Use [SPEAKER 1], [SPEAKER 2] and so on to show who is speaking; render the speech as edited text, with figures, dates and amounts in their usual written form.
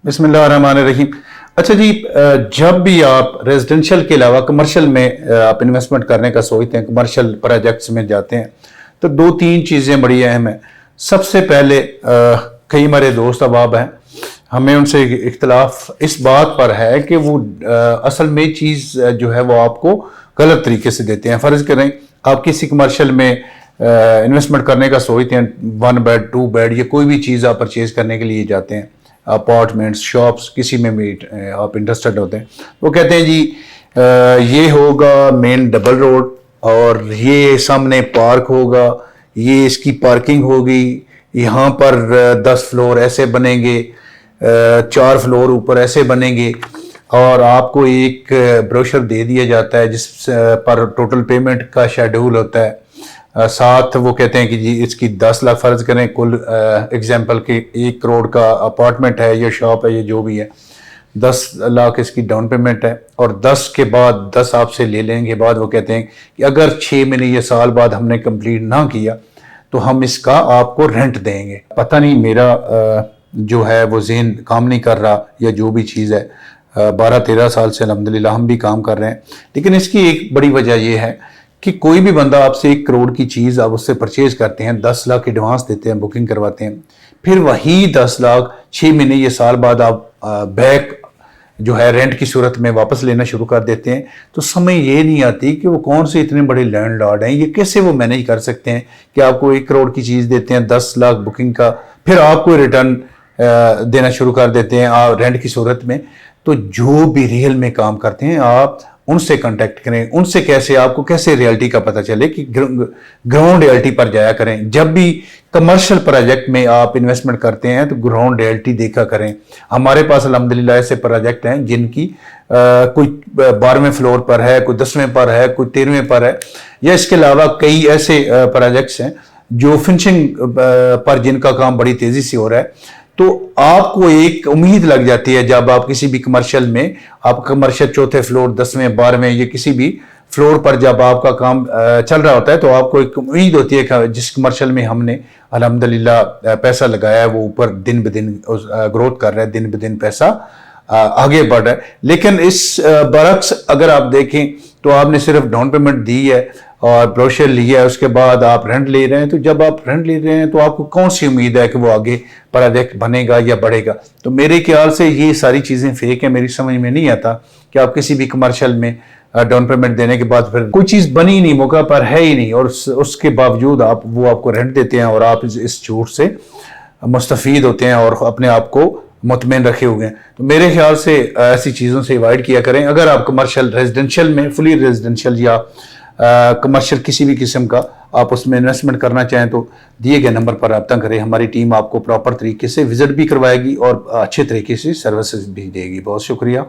[SPEAKER 1] बिस्मिल्लाहिर्रहमानिर्रहीम। अच्छा जी, जब भी आप रेजिडेंशियल के अलावा कमर्शियल में आप इन्वेस्टमेंट करने का सोचते हैं, कमर्शियल प्रोजेक्ट्स में जाते हैं, तो दो तीन चीज़ें बड़ी अहम हैं। सबसे पहले कई हमारे दोस्त अहबाब हैं, हमें उनसे इख्तलाफ इस बात पर है कि वो असल में चीज़ जो है वो आपको गलत तरीके से देते हैं। फ़र्ज़ करें आप किसी कमर्शियल में इन्वेस्टमेंट करने का सोचते हैं, 1 बेड 2 बेड या कोई भी चीज़ आप परचेज करने के लिए जाते हैं, अपार्टमेंट्स शॉप्स किसी में भी आप इंटरेस्टेड होते हैं, वो कहते हैं जी ये होगा मेन डबल रोड और ये सामने पार्क होगा, ये इसकी पार्किंग होगी, यहाँ पर 10 फ्लोर ऐसे बनेंगे, 4 फ्लोर ऊपर ऐसे बनेंगे, और आपको एक ब्रोशर दे दिया जाता है जिस पर टोटल पेमेंट का शेड्यूल होता है। साथ वो कहते हैं कि जी इसकी 10 लाख फ़र्ज करें कुल एग्जांपल के 1 करोड़ का अपार्टमेंट है या शॉप है, ये जो भी है, 10 लाख इसकी डाउन पेमेंट है, और 10 के बाद 10 आपसे ले लेने के बाद वो कहते हैं कि अगर 6 महीने या साल बाद हमने कंप्लीट ना किया तो हम इसका आपको रेंट देंगे। पता नहीं मेरा जो है वो ज़हन काम नहीं कर रहा या जो भी चीज़ है, 12-13 साल से अल्हम्दुलिल्लाह हम भी काम कर रहे हैं, लेकिन इसकी एक बड़ी वजह यह है कि कोई भी बंदा आपसे 1 करोड़ की चीज़ आप उससे परचेज करते हैं, 10 लाख एडवांस देते हैं, बुकिंग करवाते हैं, फिर वही 10 लाख 6 महीने या साल बाद आप बैक जो है रेंट की सूरत में वापस लेना शुरू कर देते हैं, तो समझ ये नहीं आती कि वो कौन से इतने बड़े लैंडलॉर्ड हैं, ये कैसे वो मैनेज कर सकते हैं कि आपको 1 करोड़ की चीज़ देते हैं, 10 लाख बुकिंग का, फिर आपको रिटर्न देना शुरू कर देते हैं रेंट की सूरत में। तो जो भी रियल में काम करते हैं आप उनसे कांटेक्ट करें, उनसे कैसे आपको कैसे रियलिटी का पता चले कि ग्राउंड रियलिटी पर जाया करें। जब भी कमर्शियल प्रोजेक्ट में आप इन्वेस्टमेंट करते हैं तो ग्राउंड रियलिटी देखा करें। हमारे पास अल्हम्दुलिल्लाह ऐसे प्रोजेक्ट हैं जिनकी कोई 12वें फ्लोर पर है, कोई 10वें पर है, कोई 13वें पर है, या इसके अलावा कई ऐसे प्रोजेक्ट्स हैं जो फिनिशिंग पर जिनका काम बड़ी तेजी से हो रहा है। तो आपको एक उम्मीद लग जाती है जब आप किसी भी कमर्शियल में, आप कमर्शियल 4थे फ्लोर 10वें 12वें या किसी भी फ्लोर पर जब आपका काम चल रहा होता है, तो आपको एक उम्मीद होती है कि जिस कमर्शियल में हमने अल्हम्दुलिल्लाह पैसा लगाया है वो ऊपर दिन ब दिन ग्रोथ कर रहा है, दिन ब दिन पैसा आगे बढ़ रहा है। लेकिन इस बरक्स अगर आप देखें तो आपने सिर्फ डाउन पेमेंट दी है और ब्रोशर लिया है, उसके बाद आप रेंट ले रहे हैं, तो जब आप रेंट ले रहे हैं तो आपको कौन सी उम्मीद है कि वो आगे प्रोजेक्ट बनेगा या बढ़ेगा। तो मेरे ख्याल से ये सारी चीज़ें फेक है, मेरी समझ में नहीं आता कि आप किसी भी कमर्शियल में डाउन पेमेंट देने के बाद फिर कोई चीज़ बनी ही नहीं, मौका पर है ही नहीं, और उसके बावजूद वो आपको रेंट देते हैं और आप इस छूट से मुस्तफ़ीद होते हैं और अपने आप को मुतमईन रखे हुए हैं। तो मेरे ख्याल से ऐसी चीज़ों से अवॉइड किया करें। अगर आप कमर्शियल रेजिडेंशियल में, फुली रेजिडेंशियल या कमर्शियल किसी भी किस्म का आप उसमें इन्वेस्टमेंट करना चाहें तो दिए गए नंबर पर रब्ता करें। हमारी टीम आपको प्रॉपर तरीके से विजिट भी करवाएगी और अच्छे तरीके से सर्विसेज भी देगी। बहुत शुक्रिया।